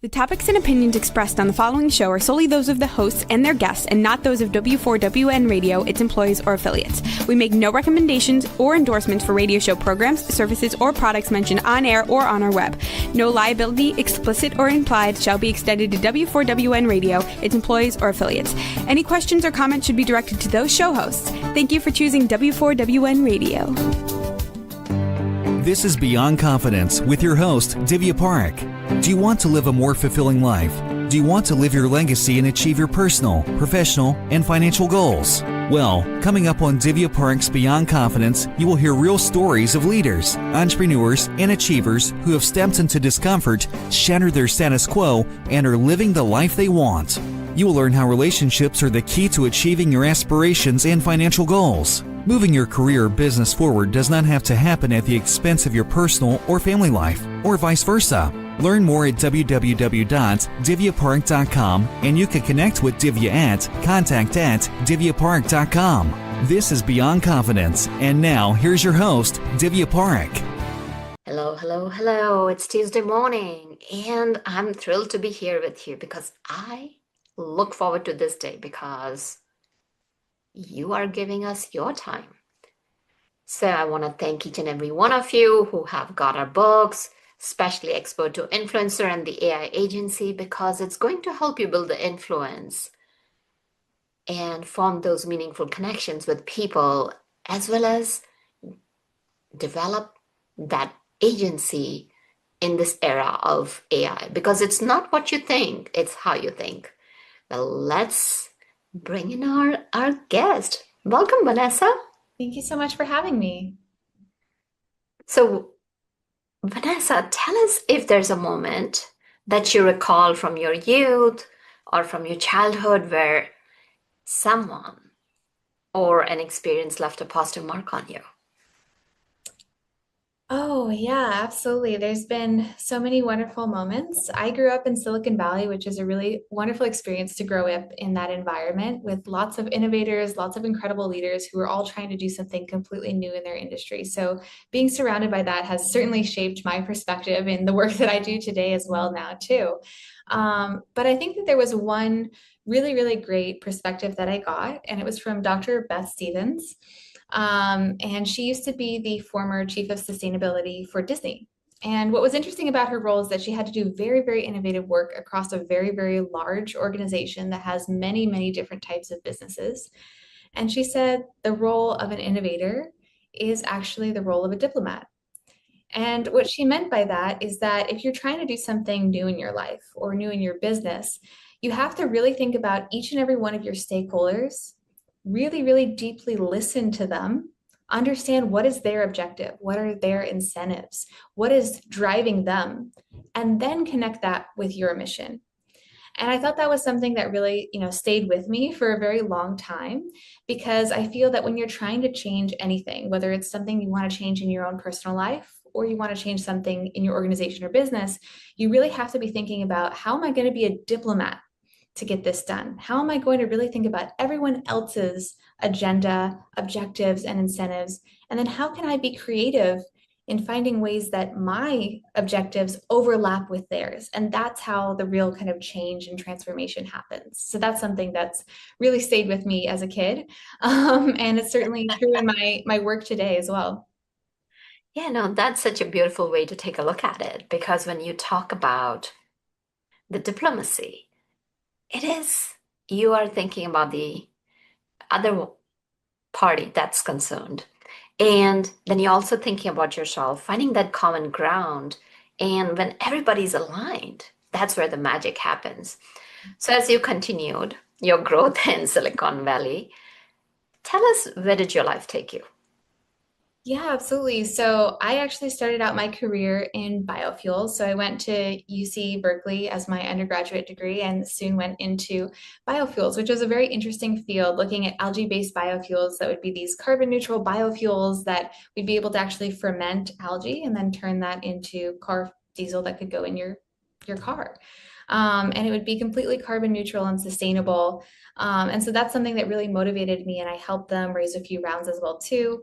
The topics and opinions expressed on the following show are solely those of the hosts and their guests and not those of W4WN Radio, its employees, or affiliates. We make no recommendations or endorsements for radio show programs, services, or products mentioned on air or on our web. No liability, explicit or implied, shall be extended to W4WN Radio, its employees, or affiliates. Any questions or comments should be directed to those show hosts. Thank you for choosing W4WN Radio. This is Beyond Confidence with your host, Divya Parekh. Do you want to live a more fulfilling life? Do you want to live your legacy and achieve your personal, professional, and financial goals? Well, coming up on Divya Parekh's Beyond Confidence, you will hear real stories of leaders, entrepreneurs, and achievers who have stepped into discomfort, shattered their status quo, and are living the life they want. You will learn how relationships are the key to achieving your aspirations and financial goals. Moving your career or business forward does not have to happen at the expense of your personal or family life, or vice versa. Learn more at www.divyaparekh.com, and you can connect with Divya at contact@divyaparekh.com. This is Beyond Confidence, and now here's your host, Divya Parekh. Hello, hello, hello. It's Tuesday morning, and I'm thrilled to be here with you because I look forward to this day because you are giving us your time. So I want to thank each and every one of you who have got our books, especially Expert to Influencer and the AI Agency, because it's going to help you build the influence and form those meaningful connections with people, as well as develop that agency in this era of AI, because it's not what you think, it's how you think. Well, let's bring in our guest. Welcome, Vanessa. Thank you so much for having me. So, Vanessa, tell us if there's a moment that you recall from your youth or from your childhood where someone or an experience left a positive mark on you. Oh, yeah, absolutely. There's been so many wonderful moments. I grew up in Silicon Valley, which is a really wonderful experience to grow up in that environment with lots of innovators, lots of incredible leaders who are all trying to do something completely new in their industry. So being surrounded by that has certainly shaped my perspective in the work that I do today as well now, too. But I think that there was one really, really great perspective that I got, and it was from Dr. Beth Stevens. And she used to be the former chief of sustainability for Disney. And what was interesting about her role is that she had to do very, very innovative work across a very, very large organization that has many, many different types of businesses. And she said the role of an innovator is actually the role of a diplomat. And what she meant by that is that if you're trying to do something new in your life or new in your business, you have to really think about each and every one of your stakeholders, really, really deeply listen to them, understand what is their objective, what are their incentives, what is driving them, and then connect that with your mission. And I thought that was something that really, stayed with me for a very long time, because I feel that when you're trying to change anything, whether it's something you want to change in your own personal life, or you want to change something in your organization or business, you really have to be thinking about, how am I going to be a diplomat to get this done? How am I going to really think about everyone else's agenda, objectives, and incentives? And then how can I be creative in finding ways that my objectives overlap with theirs? And that's how the real kind of change and transformation happens. So that's something that's really stayed with me as a kid. And it's certainly true in my work today as well. Yeah, no, that's such a beautiful way to take a look at it, because when you talk about the diplomacy, you are thinking about the other party that's concerned. And then you're also thinking about yourself, finding that common ground. And when everybody's aligned, that's where the magic happens. So as you continued your growth in Silicon Valley, tell us, where did your life take you? Yeah, absolutely. So I actually started out my career in biofuels. So I went to UC Berkeley as my undergraduate degree and soon went into biofuels, which was a very interesting field, looking at algae-based biofuels that would be these carbon neutral biofuels that we'd be able to actually ferment algae and then turn that into car diesel that could go in your car. And it would be completely carbon neutral and sustainable. And so that's something that really motivated me, and I helped them raise a few rounds as well too.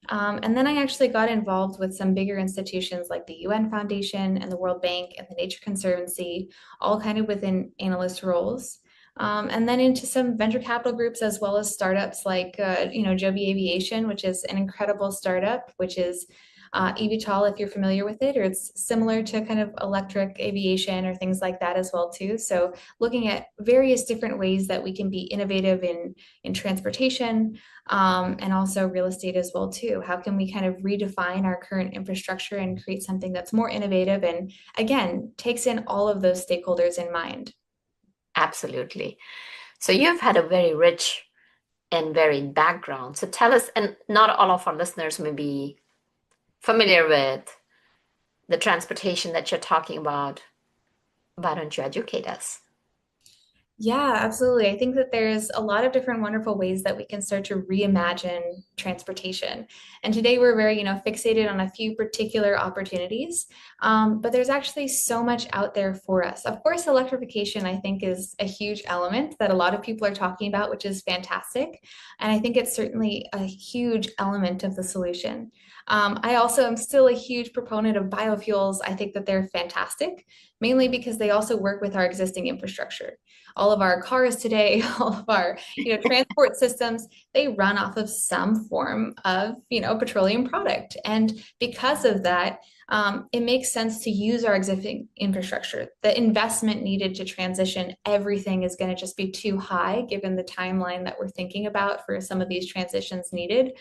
And then I actually got involved with some bigger institutions like the UN Foundation and the World Bank and the Nature Conservancy, all kind of within analyst roles. And then into some venture capital groups as well as startups like, Joby Aviation, which is an incredible startup, which is eVTOL, if you're familiar with it, or it's similar to kind of electric aviation or things like that as well too. So looking at various different ways that we can be innovative in transportation, and also real estate as well too. How can we kind of redefine our current infrastructure and create something that's more innovative and again takes in all of those stakeholders in mind? Absolutely. So you've had a very rich and varied background. So tell us, and not all of our listeners may be familiar with the transportation that you're talking about. Why don't you educate us? Yeah, absolutely. I think that there's a lot of different wonderful ways that we can start to reimagine transportation. And today we're very, fixated on a few particular opportunities, but there's actually so much out there for us. Of course, electrification, I think, is a huge element that a lot of people are talking about, which is fantastic. And I think it's certainly a huge element of the solution. I also am still a huge proponent of biofuels. I think that they're fantastic, mainly because they also work with our existing infrastructure. All of our cars today, all of our, transport systems, they run off of some form of, petroleum product. And because of that, it makes sense to use our existing infrastructure. The investment needed to transition everything is going to just be too high given the timeline that we're thinking about for some of these transitions needed.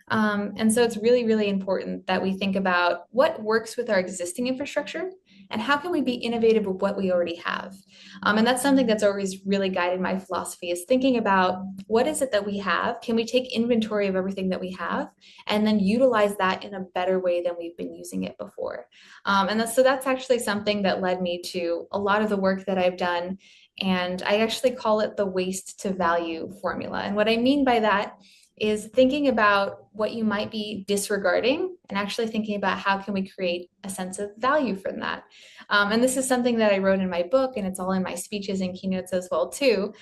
And so it's really, really important that we think about what works with our existing infrastructure and how can we be innovative with what we already have. And that's something that's always really guided my philosophy is thinking about what is it that we have? Can we take inventory of everything that we have and then utilize that in a better way than we've been using it before? So that's actually something that led me to a lot of the work that I've done. And I actually call it the waste to value formula. And what I mean by that is thinking about what you might be disregarding and actually thinking about how can we create a sense of value from that. And this is something that I wrote in my book, and it's all in my speeches and keynotes as well too,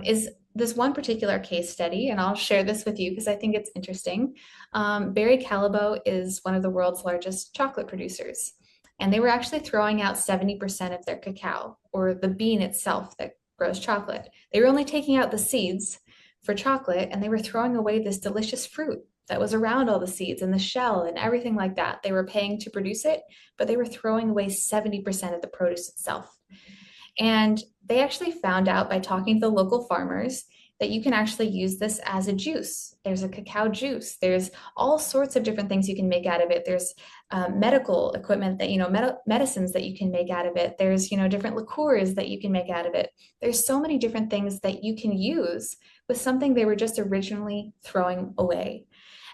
is this one particular case study, and I'll share this with you because I think it's interesting. Barry Callebaut is one of the world's largest chocolate producers, and they were actually throwing out 70% of their cacao, or the bean itself that grows chocolate. They were only taking out the seeds for chocolate, and they were throwing away this delicious fruit that was around all the seeds and the shell and everything like that. They were paying to produce it, but they were throwing away 70% of the produce itself. And they actually found out by talking to the local farmers that you can actually use this as a juice. There's a cacao juice. There's all sorts of different things you can make out of it. There's medical equipment that, medicines that you can make out of it. There's, different liqueurs that you can make out of it. There's so many different things that you can use with something they were just originally throwing away.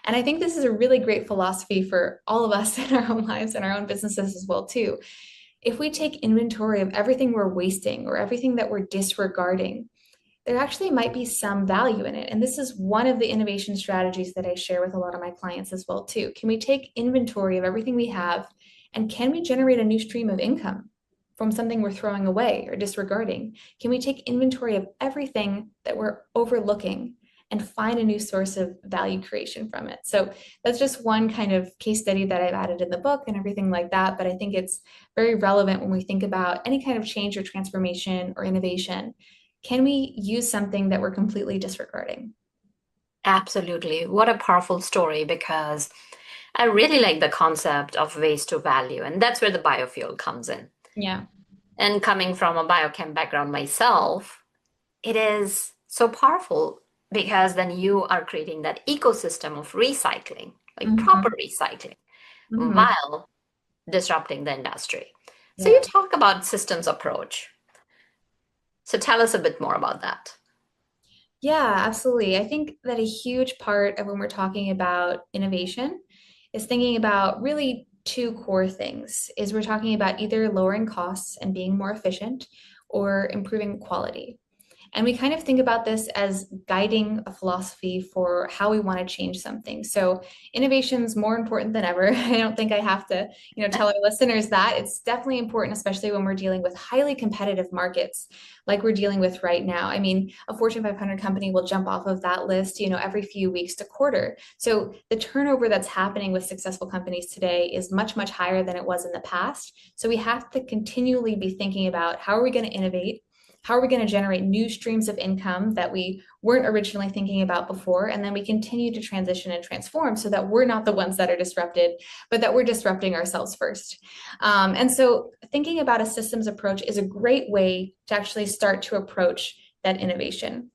And I think this is a really great philosophy for all of us in our own lives and our own businesses as well, too. If we take inventory of everything we're wasting or everything that we're disregarding, there actually might be some value in it. And this is one of the innovation strategies that I share with a lot of my clients as well, too. Can we take inventory of everything we have, and can we generate a new stream of income from something we're throwing away or disregarding? Can we take inventory of everything that we're overlooking and find a new source of value creation from it? So that's just one kind of case study that I've added in the book and everything like that. But I think it's very relevant when we think about any kind of change or transformation or innovation. Can we use something that we're completely disregarding? Absolutely. What a powerful story, because I really like the concept of waste to value, and that's where the biofuel comes in. Yeah. And coming from a biochem background myself, it is so powerful because then you are creating that ecosystem of recycling, like proper recycling, while disrupting the industry. So Yeah. you talk about systems approach. So tell us a bit more about that. Yeah, absolutely. I think that a huge part of when we're talking about innovation is thinking about really two core things. Is we're talking about either lowering costs and being more efficient or improving quality. And we kind of think about this as guiding a philosophy for how we want to change something. So innovation is more important than ever. I don't think I have to, tell our listeners that. It's definitely important, especially when we're dealing with highly competitive markets like we're dealing with right now. I mean, a Fortune 500 company will jump off of that list, every few weeks to quarter. So the turnover that's happening with successful companies today is much, much higher than it was in the past. So we have to continually be thinking about how are we going to innovate? How are we going to generate new streams of income that we weren't originally thinking about before? And then we continue to transition and transform so that we're not the ones that are disrupted, but that we're disrupting ourselves first. And so thinking about a systems approach is a great way to actually start to approach that innovation.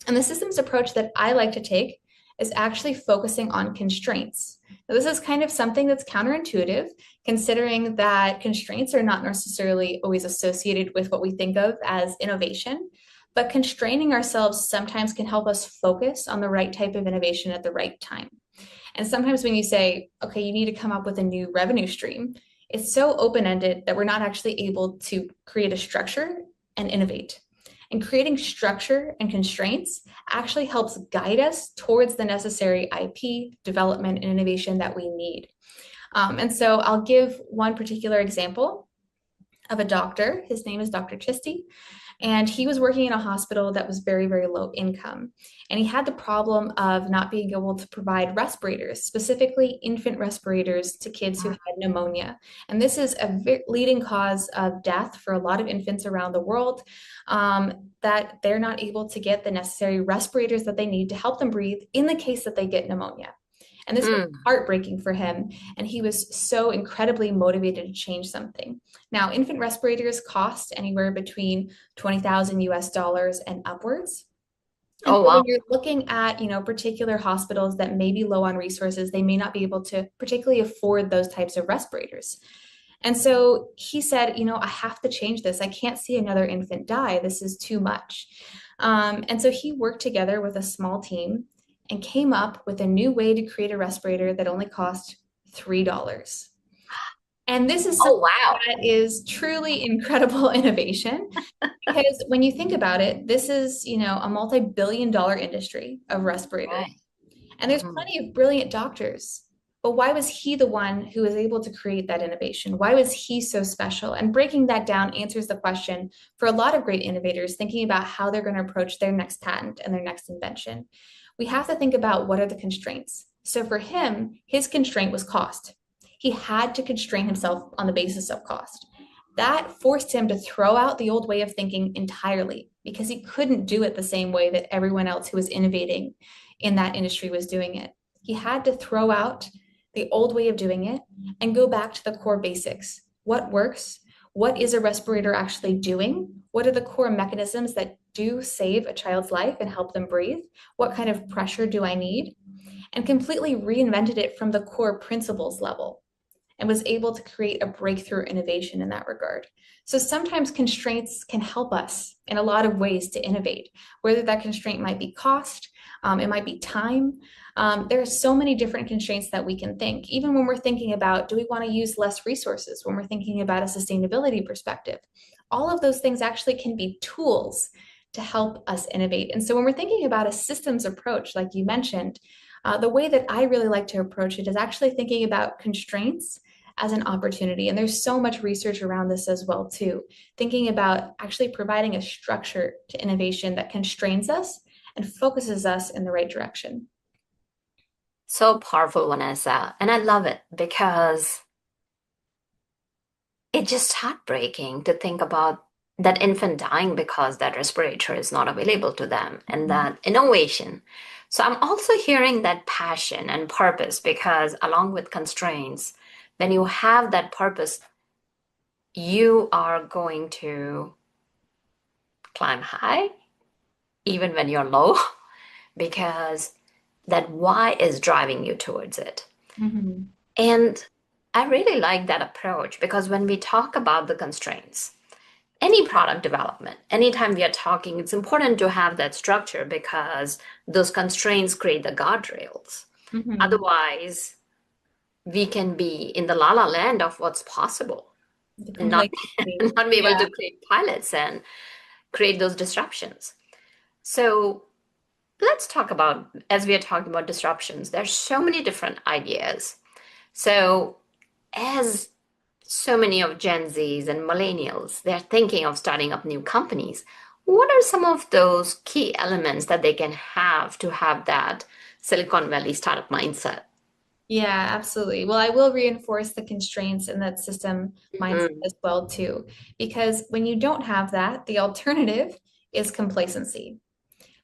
And the systems approach that I like to take is actually focusing on constraints. Now, this is kind of something that's counterintuitive, considering that constraints are not necessarily always associated with what we think of as innovation, but constraining ourselves sometimes can help us focus on the right type of innovation at the right time. And sometimes when you say, okay, you need to come up with a new revenue stream, it's so open-ended that we're not actually able to create a structure and innovate. And creating structure and constraints actually helps guide us towards the necessary IP, development, and innovation that we need. And so I'll give one particular example of a doctor. His name is Dr. Chisty. And he was working in a hospital that was very, very low income. And he had the problem of not being able to provide respirators, specifically infant respirators to kids who had pneumonia. And this is a leading cause of death for a lot of infants around the world, that they're not able to get the necessary respirators that they need to help them breathe in the case that they get pneumonia. And this was heartbreaking for him. And he was so incredibly motivated to change something. Now, infant respirators cost anywhere between 20,000 US dollars and upwards. And Oh, so wow. when you're looking at, particular hospitals that may be low on resources, they may not be able to particularly afford those types of respirators. And so he said, I have to change this. I can't see another infant die. This is too much. And so he worked together with a small team and came up with a new way to create a respirator that only cost $3. And this is something that is truly incredible innovation, because when you think about it, this is, a multi-billion-dollar industry of respirators. Right. And there's plenty of brilliant doctors. But why was he the one who was able to create that innovation? Why was he so special? And breaking that down answers the question for a lot of great innovators thinking about how they're going to approach their next patent and their next invention. We have to think about what are the constraints. So for him, his constraint was cost. He had to constrain himself on the basis of cost. That forced him to throw out the old way of thinking entirely because he couldn't do it the same way that everyone else who was innovating in that industry was doing it. He had to throw out the old way of doing it and go back to the core basics. What works? What is a respirator actually doing? What are the core mechanisms that do save a child's life and help them breathe? What kind of pressure do I need? And completely reinvented it from the core principles level and was able to create a breakthrough innovation in that regard. So sometimes constraints can help us in a lot of ways to innovate, whether that constraint might be cost, it might be time. There are so many different constraints that we can think, even when we're thinking about, do we want to use less resources, when we're thinking about a sustainability perspective. All of those things actually can be tools to help us innovate. And so when we're thinking about a systems approach, like you mentioned, the way that I really like to approach it is actually thinking about constraints as an opportunity. And there's so much research around this as well, too. Thinking about actually providing a structure to innovation that constrains us and focuses us in the right direction. So powerful, Vanessa. And I love it because it's just heartbreaking to think about that infant dying because that respirator is not available to them and that innovation. So I'm also hearing that passion and purpose because along with constraints, when you have that purpose, you are going to climb high, even when you're low, because that why is driving you towards it. And I really like that approach because when we talk about the constraints, any product development, anytime we are talking, it's important to have that structure because those constraints create the guardrails. Otherwise, we can be in the la la land of what's possible and not be able to create pilots and create those disruptions. So let's talk about, as we are talking about disruptions, there's so many different ideas. So as so many of Gen Zs and millennials, they're thinking of starting up new companies. What are some of those key elements that they can have to have that Silicon Valley startup mindset? Yeah, absolutely. Well, I will reinforce the constraints in that system mindset Mm. as well too, because when you don't have that, the alternative is complacency.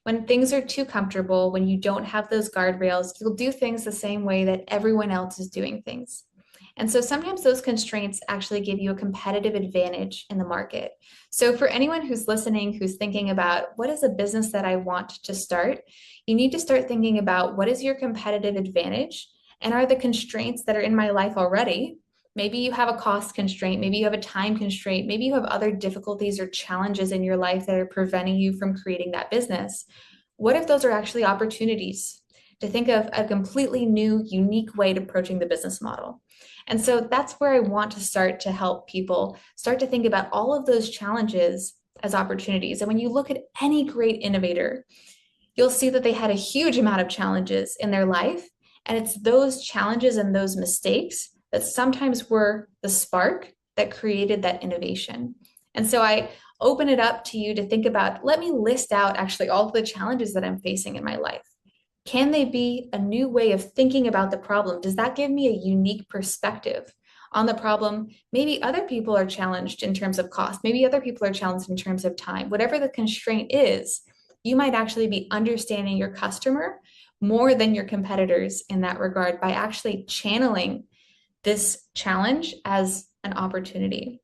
When things are too comfortable, when you don't have those guardrails, you'll do things the same way that everyone else is doing things. And so sometimes those constraints actually give you a competitive advantage in the market. So for anyone who's listening, who's thinking about what is a business that I want to start, you need to start thinking about what is your competitive advantage and are the constraints that are in my life already. Maybe you have a cost constraint, maybe you have a time constraint, maybe you have other difficulties or challenges in your life that are preventing you from creating that business. What if those are actually opportunities to think of a completely new, unique way to approaching the business model? And so that's where I want to start to help people start to think about all of those challenges as opportunities. And when you look at any great innovator, you'll see that they had a huge amount of challenges in their life. And it's those challenges and those mistakes that sometimes were the spark that created that innovation. And so I open it up to you to think about, let me list out actually all of the challenges that I'm facing in my life. Can they be a new way of thinking about the problem? Does that give me a unique perspective on the problem? Maybe other people are challenged in terms of cost. Maybe other people are challenged in terms of time. Whatever the constraint is, you might actually be understanding your customer more than your competitors in that regard by actually channeling this challenge as an opportunity.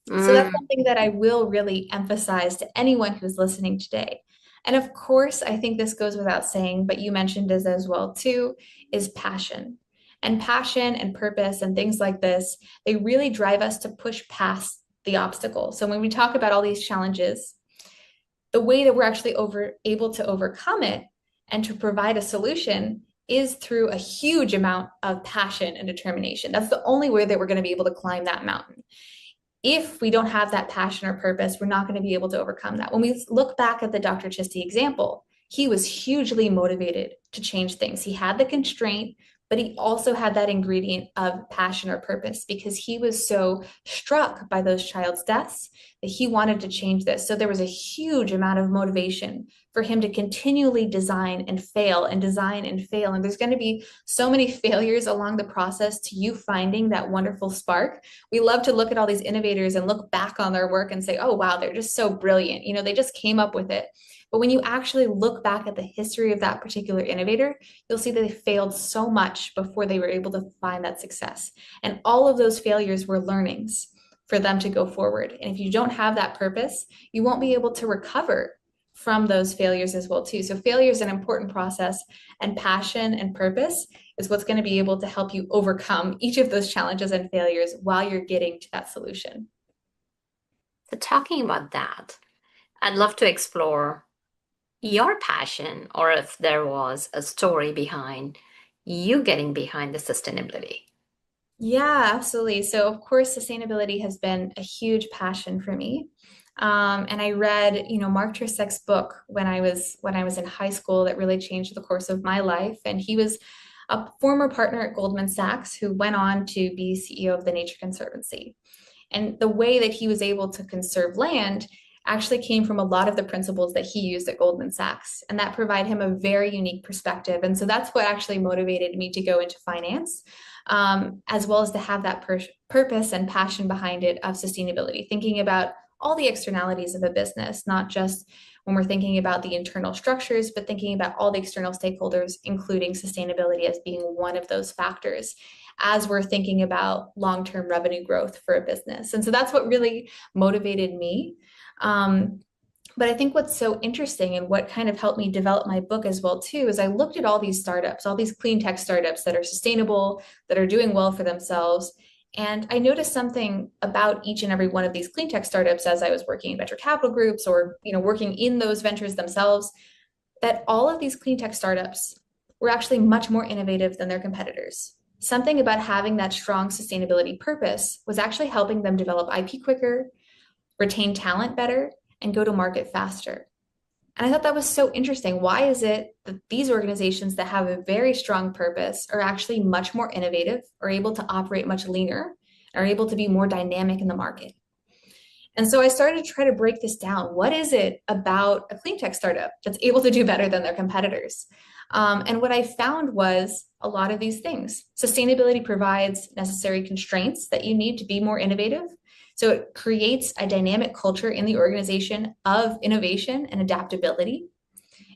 So that's Mm. something that I will really emphasize to anyone who's listening today. And of course, I think this goes without saying, but you mentioned this as well too, is passion. And passion and purpose and things like this, they really drive us to push past the obstacle. So when we talk about all these challenges, the way that we're actually able to overcome it and to provide a solution is through a huge amount of passion and determination. That's the only way that we're going to be able to climb that mountain. If we don't have that passion or purpose, we're not going to be able to overcome that. When we look back at the Dr. Chisti example, he was hugely motivated to change things. He had the constraint, but he also had that ingredient of passion or purpose because he was so struck by those child's deaths that he wanted to change this. So there was a huge amount of motivation for him to continually design and fail and design and fail. And there's going to be so many failures along the process to you finding that wonderful spark. We love to look at all these innovators and look back on their work and say, oh, wow, they're just so brilliant. You know, they just came up with it. But when you actually look back at the history of that particular innovator, you'll see that they failed so much before they were able to find that success. And all of those failures were learnings for them to go forward. And if you don't have that purpose, you won't be able to recover from those failures as well too. So failure is an important process, and passion and purpose is what's going to be able to help you overcome each of those challenges and failures while you're getting to that solution. So talking about that, I'd love to explore your passion, or if there was a story behind you getting behind the sustainability. Yeah, absolutely. So of course, sustainability has been a huge passion for me. And I read, Mark Tresec's book when I was in high school that really changed the course of my life. And he was a former partner at Goldman Sachs who went on to be CEO of the Nature Conservancy. And the way that he was able to conserve land actually came from a lot of the principles that he used at Goldman Sachs. And that provided him a very unique perspective. And so that's what actually motivated me to go into finance, as well as to have that purpose and passion behind it of sustainability, thinking about all the externalities of a business, not just when we're thinking about the internal structures, but thinking about all the external stakeholders, including sustainability as being one of those factors as we're thinking about long-term revenue growth for a business. And so that's what really motivated me. But I think what's so interesting and what kind of helped me develop my book as well too is I looked at all these startups, all these clean tech startups that are sustainable, that are doing well for themselves. And I noticed something about each and every one of these clean tech startups as I was working in venture capital groups or working in those ventures themselves, that all of these clean tech startups were actually much more innovative than their competitors. Something about having that strong sustainability purpose was actually helping them develop IP quicker, retain talent better, and go to market faster. And I thought that was so interesting. Why is it that these organizations that have a very strong purpose are actually much more innovative, are able to operate much leaner, are able to be more dynamic in the market? And so I started to try to break this down. What is it about a clean tech startup that's able to do better than their competitors? And what I found was a lot of these things. Sustainability provides necessary constraints that you need to be more innovative. So it creates a dynamic culture in the organization of innovation and adaptability.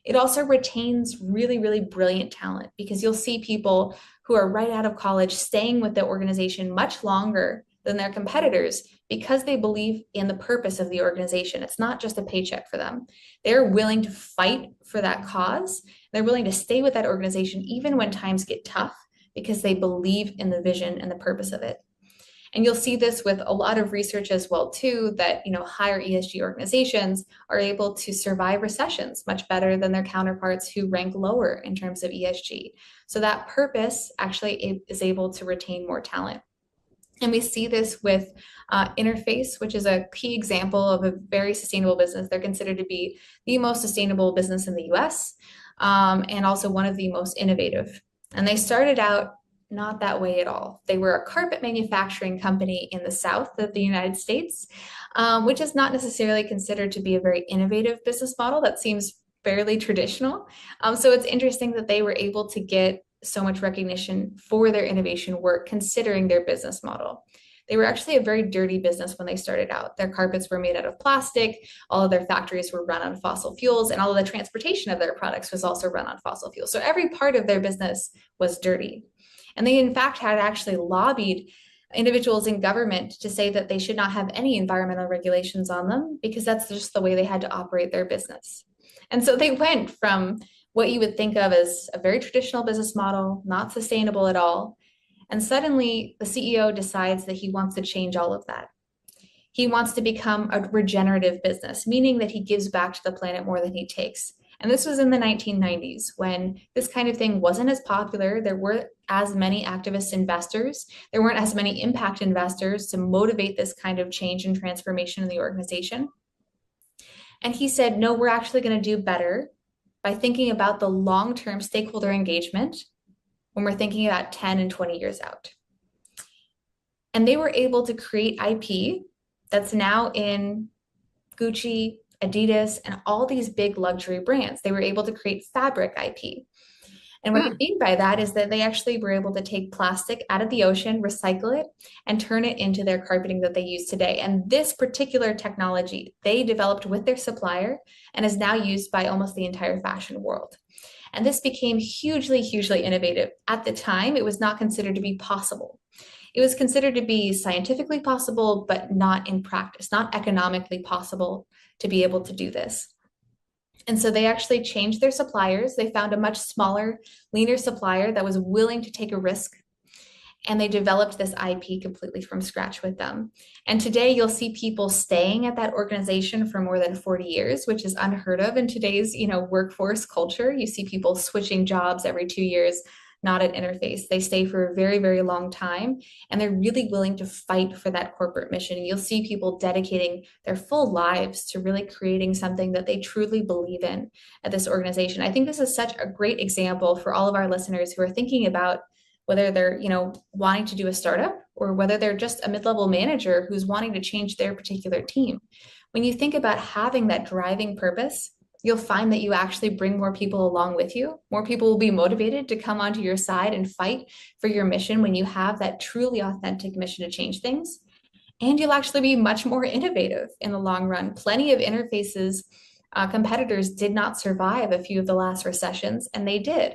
It also retains really, really brilliant talent, because you'll see people who are right out of college staying with the organization much longer than their competitors because they believe in the purpose of the organization. It's not just a paycheck for them. They're willing to fight for that cause. They're willing to stay with that organization even when times get tough, because they believe in the vision and the purpose of it. And you'll see this with a lot of research as well, too, that higher ESG organizations are able to survive recessions much better than their counterparts who rank lower in terms of ESG. So that purpose actually is able to retain more talent. And we see this with Interface, which is a key example of a very sustainable business. They're considered to be the most sustainable business in the US, and also one of the most innovative. And they started out not that way at all. They were a carpet manufacturing company in the south of the United States, which is not necessarily considered to be a very innovative business model. That seems fairly traditional. So it's interesting that they were able to get so much recognition for their innovation work, considering their business model. They were actually a very dirty business when they started out. Their carpets were made out of plastic, all of their factories were run on fossil fuels, and all of the transportation of their products was also run on fossil fuels. So every part of their business was dirty. And they, in fact, had actually lobbied individuals in government to say that they should not have any environmental regulations on them, because that's just the way they had to operate their business. And so they went from what you would think of as a very traditional business model, not sustainable at all. And suddenly the CEO decides that he wants to change all of that. He wants to become a regenerative business, meaning that he gives back to the planet more than he takes. And this was in the 1990s, when this kind of thing wasn't as popular. There weren't as many activist investors. There weren't as many impact investors to motivate this kind of change and transformation in the organization. And he said, no, we're actually going to do better by thinking about the long-term stakeholder engagement when we're thinking about 10 and 20 years out. And they were able to create IP that's now in Gucci, Adidas, and all these big luxury brands. They were able to create fabric IP. And what I mean by that is that they actually were able to take plastic out of the ocean, recycle it, and turn it into their carpeting that they use today. And this particular technology they developed with their supplier and is now used by almost the entire fashion world. And this became hugely, hugely innovative. At the time, it was not considered to be possible. It was considered to be scientifically possible, but not in practice, not economically possible to be able to do this. And so they actually changed their suppliers. They found a much smaller, leaner supplier that was willing to take a risk. And they developed this IP completely from scratch with them. And today you'll see people staying at that organization for more than 40 years, which is unheard of in today's, workforce culture. You see people switching jobs every 2 years. Not at Interface. They stay for a very, very long time, and they're really willing to fight for that corporate mission. And you'll see people dedicating their full lives to really creating something that they truly believe in at this organization. I think this is such a great example for all of our listeners who are thinking about whether they're, wanting to do a startup or whether they're just a mid-level manager who's wanting to change their particular team. When you think about having that driving purpose, you'll find that you actually bring more people along with you. More people will be motivated to come onto your side and fight for your mission when you have that truly authentic mission to change things. And you'll actually be much more innovative in the long run. Plenty of Interface's competitors did not survive a few of the last recessions, and they did.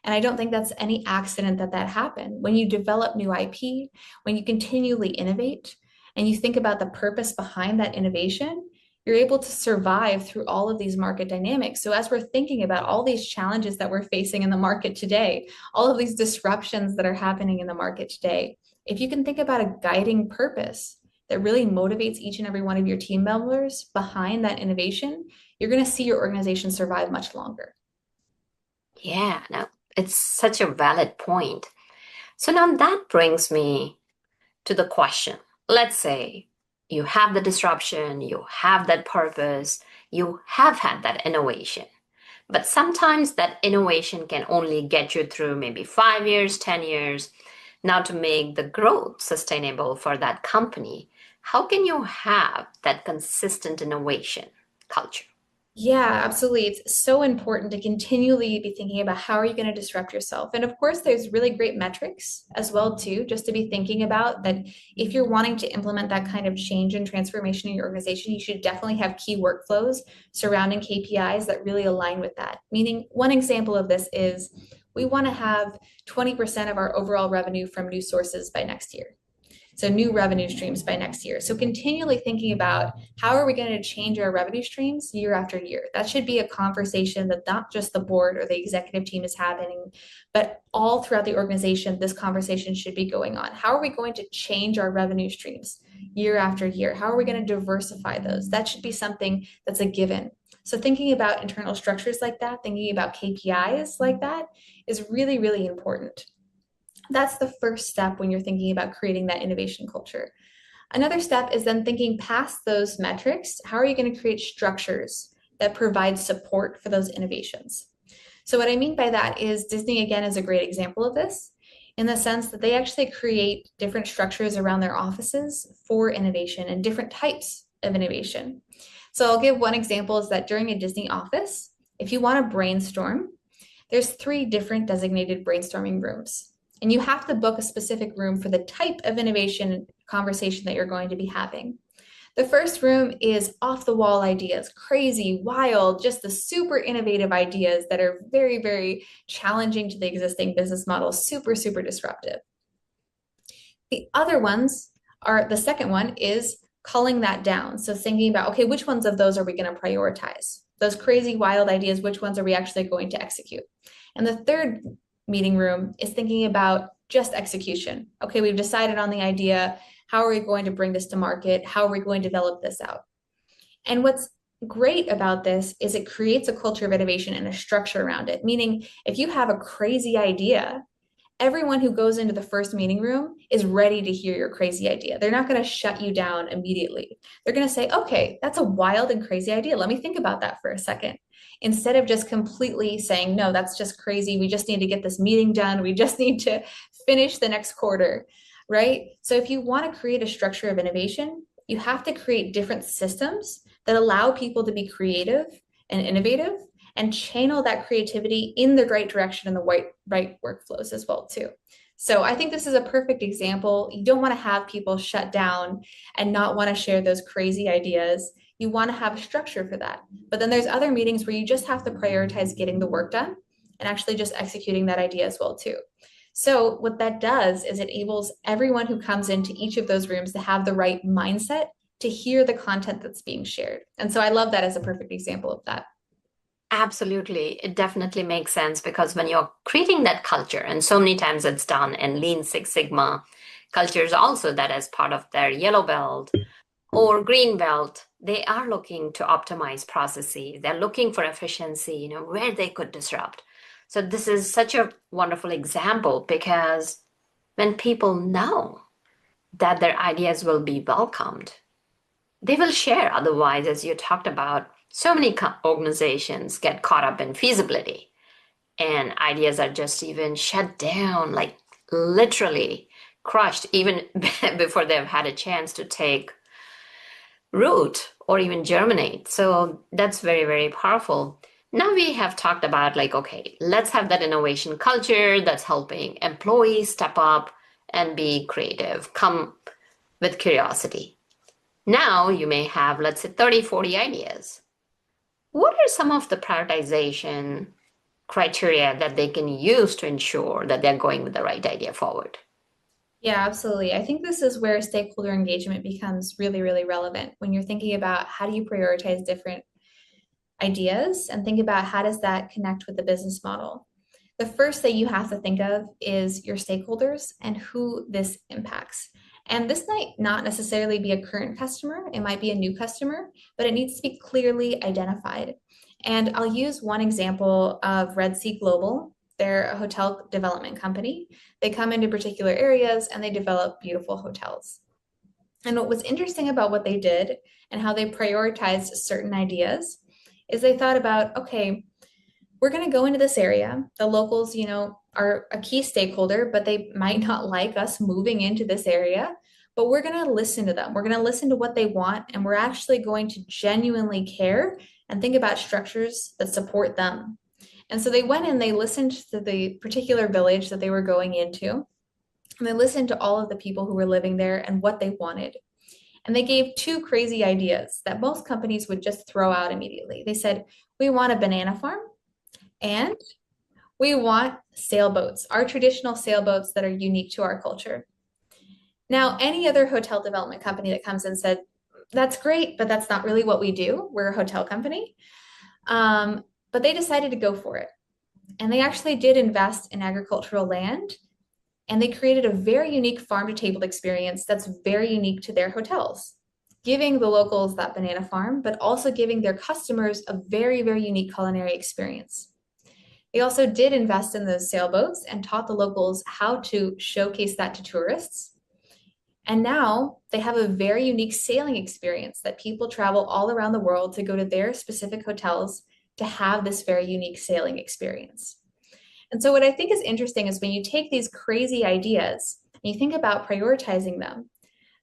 And I don't think that's any accident that happened. When you develop new IP, when you continually innovate, and you think about the purpose behind that innovation, you're able to survive through all of these market dynamics. So as we're thinking about all these challenges that we're facing in the market today, all of these disruptions that are happening in the market today, if you can think about a guiding purpose that really motivates each and every one of your team members behind that innovation, you're going to see your organization survive much longer. Yeah, no, it's such a valid point. So now that brings me to the question. Let's say You have the disruption, you have that purpose, you have had that innovation. But sometimes that innovation can only get you through maybe 5 years, 10 years. Now, to make the growth sustainable for that company, how can you have that consistent innovation culture? Yeah, absolutely. It's so important to continually be thinking about how are you going to disrupt yourself. And of course, there's really great metrics as well too, just to be thinking about that if you're wanting to implement that kind of change and transformation in your organization, you should definitely have key workflows surrounding KPIs that really align with that. Meaning, one example of this is we want to have 20% of our overall revenue from new sources by next year. So new revenue streams by next year. So continually thinking about how are we going to change our revenue streams year after year? That should be a conversation that not just the board or the executive team is having, but all throughout the organization, this conversation should be going on. How are we going to change our revenue streams year after year? How are we going to diversify those? That should be something that's a given. So thinking about internal structures like that, thinking about KPIs like that is really, really important. That's the first step when you're thinking about creating that innovation culture. Another step is then thinking past those metrics. How are you going to create structures that provide support for those innovations? So what I mean by that is Disney, again, is a great example of this in the sense that they actually create different structures around their offices for innovation and different types of innovation. So I'll give one example is that during a Disney office, if you want to brainstorm, there's 3 different designated brainstorming rooms. And you have to book a specific room for the type of innovation conversation that you're going to be having. The first room is off the wall ideas, crazy, wild, just the super innovative ideas that are very, very challenging to the existing business model, super, super disruptive. The other ones are, the second one is culling that down. So thinking about, okay, which ones of those are we going to prioritize? Those crazy, wild ideas, which ones are we actually going to execute? And the third meeting room is thinking about just execution. Okay, we've decided on the idea. How are we going to bring this to market? How are we going to develop this out? And what's great about this is it creates a culture of innovation and a structure around it. Meaning, if you have a crazy idea, everyone who goes into the first meeting room is ready to hear your crazy idea. They're not going to shut you down immediately. They're going to say, okay, that's a wild and crazy idea. Let me think about that for a second. Instead of just completely saying, no, that's just crazy. We just need to get this meeting done. We just need to finish the next quarter, right? So if you want to create a structure of innovation, you have to create different systems that allow people to be creative and innovative and channel that creativity in the right direction and the right workflows as well too. So I think this is a perfect example. You don't want to have people shut down and not want to share those crazy ideas. You want to have a structure for that. But then there's other meetings where you just have to prioritize getting the work done and actually just executing that idea as well too. So what that does is it enables everyone who comes into each of those rooms to have the right mindset to hear the content that's being shared. And so I love that as a perfect example of that. Absolutely. It definitely makes sense because when you're creating that culture, and so many times it's done in Lean Six Sigma cultures also that as part of their yellow belt or green belt, they are looking to optimize processes. They're looking for efficiency, where they could disrupt. So this is such a wonderful example because when people know that their ideas will be welcomed, they will share. Otherwise, as you talked about, so many organizations get caught up in feasibility and ideas are just even shut down, like literally crushed even before they've had a chance to take root or even germinate. So that's very, very powerful. Now we have talked about okay, let's have that innovation culture that's helping employees step up and be creative, come with curiosity. Now you may have, let's say, 30, 40 ideas. What are some of the prioritization criteria that they can use to ensure that they're going with the right idea forward? Yeah, absolutely. I think this is where stakeholder engagement becomes really, really relevant when you're thinking about how do you prioritize different ideas and think about how does that connect with the business model. The first thing you have to think of is your stakeholders and who this impacts. And this might not necessarily be a current customer, it might be a new customer, but it needs to be clearly identified. And I'll use one example of Red Sea Global. They're a hotel development company. They come into particular areas and they develop beautiful hotels. And what was interesting about what they did and how they prioritized certain ideas is they thought about, okay, we're going to go into this area. The locals, are a key stakeholder, but they might not like us moving into this area. But we're going to listen to them. We're going to listen to what they want, and we're actually going to genuinely care and think about structures that support them. And so they went and they listened to the particular village that they were going into, and they listened to all of the people who were living there and what they wanted. And they gave two crazy ideas that most companies would just throw out immediately. They said, we want a banana farm, and we want sailboats, our traditional sailboats that are unique to our culture. Now, any other hotel development company that comes and said, that's great, but that's not really what we do. We're a hotel company. But they decided to go for it. And they actually did invest in agricultural land. And they created a very unique farm-to-table experience that's very unique to their hotels, giving the locals that banana farm, but also giving their customers a very, very unique culinary experience. They also did invest in those sailboats and taught the locals how to showcase that to tourists. And now they have a very unique sailing experience that people travel all around the world to go to their specific hotels to have this very unique sailing experience. And so what I think is interesting is when you take these crazy ideas and you think about prioritizing them,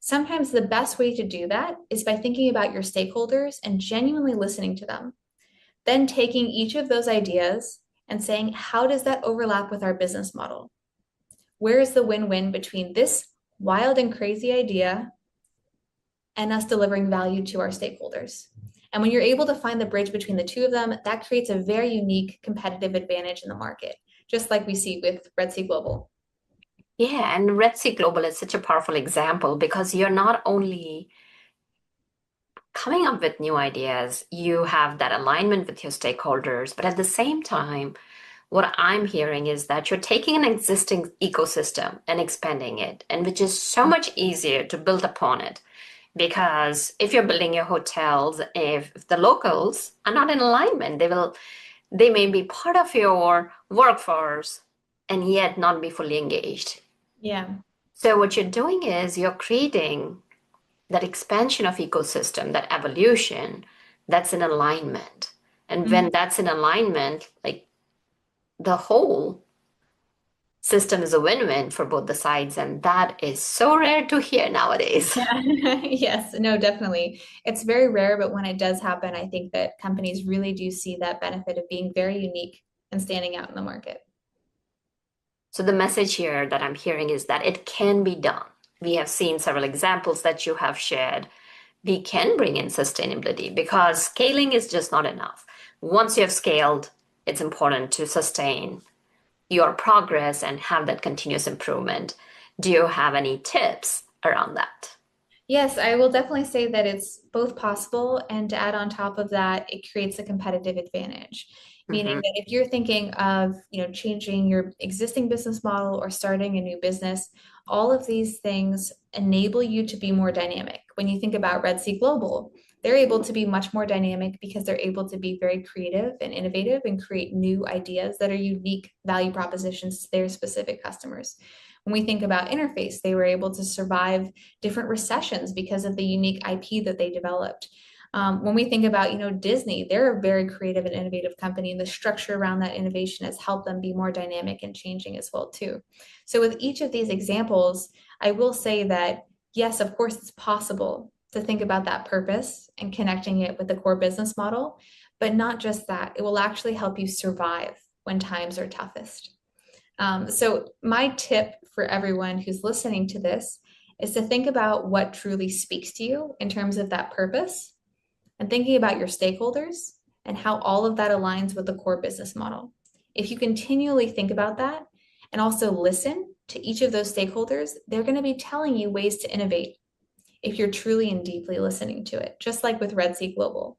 sometimes the best way to do that is by thinking about your stakeholders and genuinely listening to them. Then taking each of those ideas and saying, how does that overlap with our business model? Where is the win-win between this wild and crazy idea and us delivering value to our stakeholders? And when you're able to find the bridge between the two of them, that creates a very unique competitive advantage in the market, just like we see with Red Sea Global. Yeah, and Red Sea Global is such a powerful example because you're not only coming up with new ideas, you have that alignment with your stakeholders, but at the same time, what I'm hearing is that you're taking an existing ecosystem and expanding it, and which is so much easier to build upon it. Because if you're building your hotels, if the locals are not in alignment, they may be part of your workforce and yet not be fully engaged. Yeah. So what you're doing is you're creating that expansion of ecosystem, that evolution that's in alignment. And when that's in alignment, like the whole system is a win-win for both the sides. And that is so rare to hear nowadays. Yeah. Yes, no, definitely. It's very rare, but when it does happen, I think that companies really do see that benefit of being very unique and standing out in the market. So the message here that I'm hearing is that it can be done. We have seen several examples that you have shared. We can bring in sustainability because scaling is just not enough. Once you have scaled, it's important to sustain your progress and have that continuous improvement. Do you have any tips around that? Yes, I will definitely say that it's both possible, and to add on top of that, it creates a competitive advantage. Meaning that if you're thinking of, changing your existing business model or starting a new business, all of these things enable you to be more dynamic. When you think about Red Sea Global, they're able to be much more dynamic because they're able to be very creative and innovative and create new ideas that are unique value propositions to their specific customers. When we think about Interface, they were able to survive different recessions because of the unique IP that they developed. When we think about, Disney, they're a very creative and innovative company, and the structure around that innovation has helped them be more dynamic and changing as well, too. So with each of these examples, I will say that, yes, of course, it's possible to think about that purpose and connecting it with the core business model, but not just that. It will actually help you survive when times are toughest. So my tip for everyone who's listening to this is to think about what truly speaks to you in terms of that purpose, and thinking about your stakeholders and how all of that aligns with the core business model. If you continually think about that and also listen to each of those stakeholders, they're going to be telling you ways to innovate if you're truly and deeply listening to it, just like with Red Sea Global.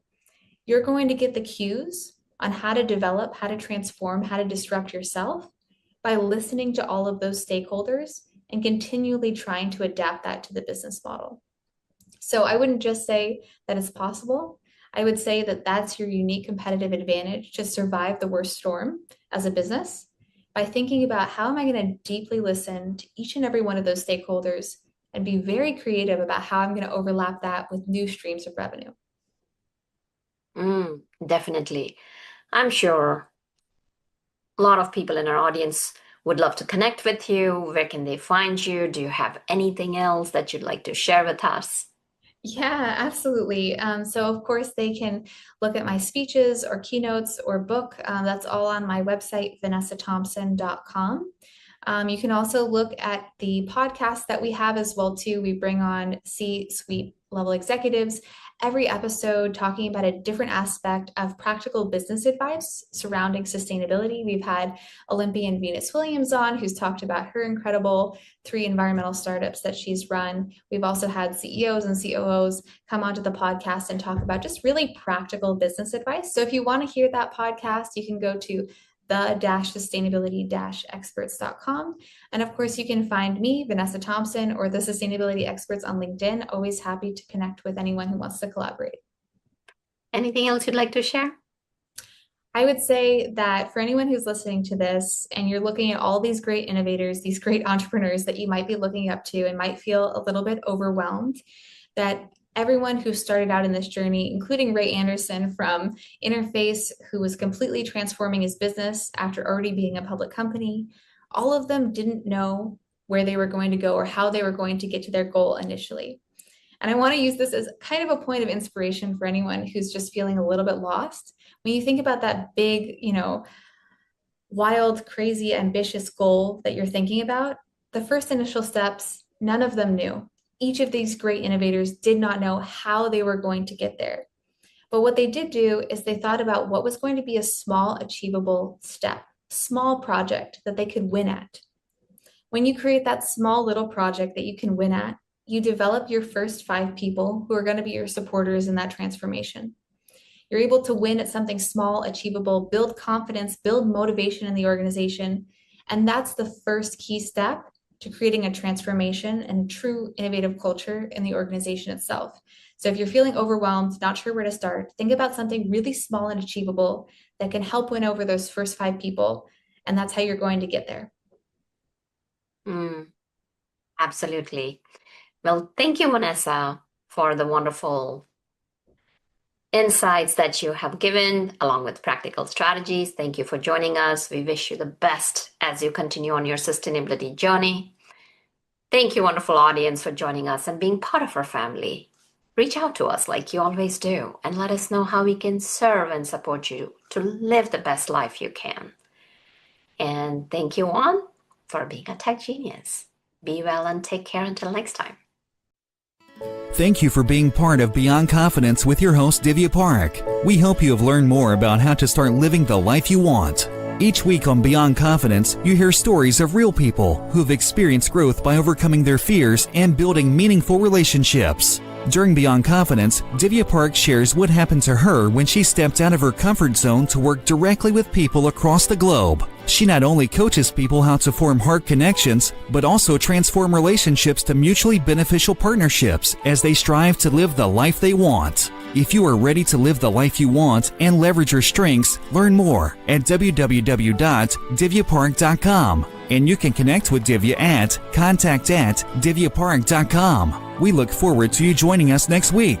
You're going to get the cues on how to develop, how to transform, how to disrupt yourself by listening to all of those stakeholders and continually trying to adapt that to the business model. So I wouldn't just say that it's possible. I would say that that's your unique competitive advantage to survive the worst storm as a business by thinking about how am I going to deeply listen to each and every one of those stakeholders and be very creative about how I'm going to overlap that with new streams of revenue. Definitely. I'm sure a lot of people in our audience would love to connect with you. Where can they find you? Do you have anything else that you'd like to share with us? Yeah, absolutely. So of course they can look at my speeches or keynotes or book. That's all on my website, vanessathompson.com. You can also look at the podcast that we have as well too. We bring on C-suite level executives every episode talking about a different aspect of practical business advice surrounding sustainability. We've had Olympian Venus Williams on, who's talked about her incredible 3 environmental startups that she's run. We've also had CEOs and COOs come onto the podcast and talk about just really practical business advice. So if you want to hear that podcast, you can go to the-sustainability-experts.com. And of course, you can find me, Vanessa Thompson, or the Sustainability Experts on LinkedIn. Always happy to connect with anyone who wants to collaborate. Anything else you'd like to share? I would say that for anyone who's listening to this and you're looking at all these great innovators, these great entrepreneurs that you might be looking up to and might feel a little bit overwhelmed, that everyone who started out in this journey, including Ray Anderson from Interface, who was completely transforming his business after already being a public company, all of them didn't know where they were going to go or how they were going to get to their goal initially. And I want to use this as kind of a point of inspiration for anyone who's just feeling a little bit lost. When you think about that big, wild, crazy, ambitious goal that you're thinking about, the first initial steps, none of them knew. Each of these great innovators did not know how they were going to get there. But what they did do is they thought about what was going to be a small, achievable step, small project that they could win at. When you create that small little project that you can win at, you develop your first 5 people who are going to be your supporters in that transformation. You're able to win at something small, achievable, build confidence, build motivation in the organization. And that's the first key step to creating a transformation and true innovative culture in the organization itself. So if you're feeling overwhelmed, not sure where to start, think about something really small and achievable that can help win over those first 5 people. And that's how you're going to get there. Absolutely. Well, thank you, Vanessa, for the wonderful insights that you have given, along with practical strategies. Thank you for joining us. We wish you the best as you continue on your sustainability journey. Thank you, wonderful audience, for joining us and being part of our family. Reach out to us like you always do and let us know how we can serve and support you to live the best life you can. And thank you, Juan, for being a tech genius. Be well and take care until next time. Thank you for being part of Beyond Confidence with your host, Divya Parekh. We hope you have learned more about how to start living the life you want. Each week on Beyond Confidence, you hear stories of real people who have experienced growth by overcoming their fears and building meaningful relationships. During Beyond Confidence, Divya Parekh shares what happened to her when she stepped out of her comfort zone to work directly with people across the globe. She not only coaches people how to form heart connections, but also transform relationships to mutually beneficial partnerships as they strive to live the life they want. If you are ready to live the life you want and leverage your strengths, learn more at www.divyaparekh.com. And you can connect with Divya at contact@divyaparekh.com. We look forward to you joining us next week.